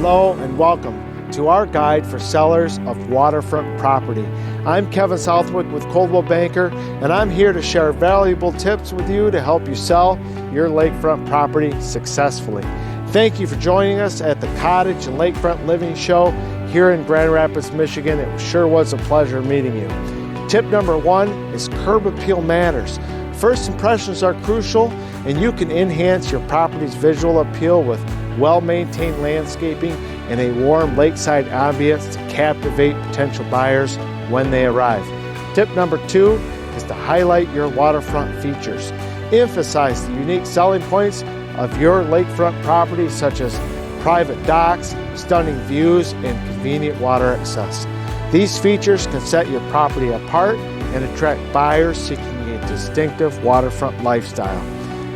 Hello and welcome to our guide for sellers of waterfront property. I'm Kevin Southwick with Coldwell Banker, and I'm here to share valuable tips with you to help you sell your lakefront property successfully. Thank you for joining us at the Cottage and Lakefront Living Show here in Grand Rapids, Michigan. It sure was a pleasure meeting you. Tip number one is curb appeal matters. First impressions are crucial, and you can enhance your property's visual appeal with well-maintained landscaping and a warm lakeside ambience to captivate potential buyers when they arrive. Tip number two is to highlight your waterfront features. Emphasize the unique selling points of your lakefront property, such as private docks, stunning views, and convenient water access. These features can set your property apart and attract buyers seeking a distinctive waterfront lifestyle.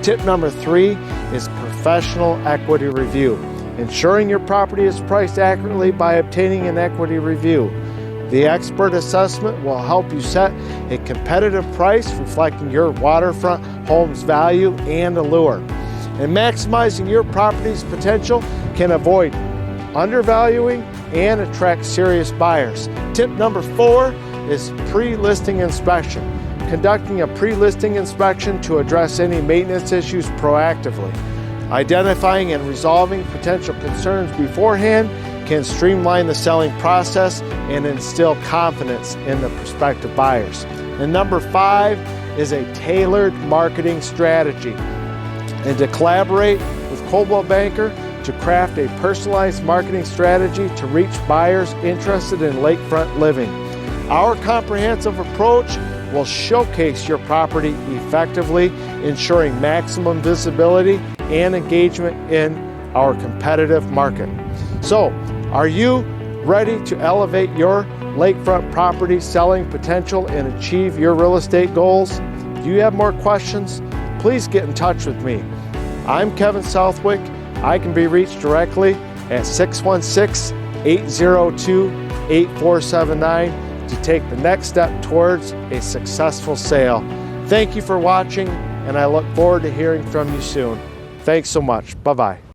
Tip number three is professional equity review. Ensuring your property is priced accurately by obtaining an equity review. The expert assessment will help you set a competitive price reflecting your waterfront home's value and allure. And maximizing your property's potential can avoid undervaluing and attract serious buyers. Tip number four is pre-listing inspection. Conducting a pre-listing inspection to address any maintenance issues proactively. Identifying and resolving potential concerns beforehand can streamline the selling process and instill confidence in the prospective buyers. And number five is a tailored marketing strategy. And to collaborate with Coldwell Banker to craft a personalized marketing strategy to reach buyers interested in lakefront living. Our comprehensive approach will showcase your property effectively, ensuring maximum visibility and engagement in our competitive market. So, are you ready to elevate your lakefront property selling potential and achieve your real estate goals? Do you have more questions? Please get in touch with me. I'm Kevin Southwick. I can be reached directly at 616-802-8479 to take the next step towards a successful sale. Thank you for watching, and I look forward to hearing from you soon. Thanks so much. Bye-bye.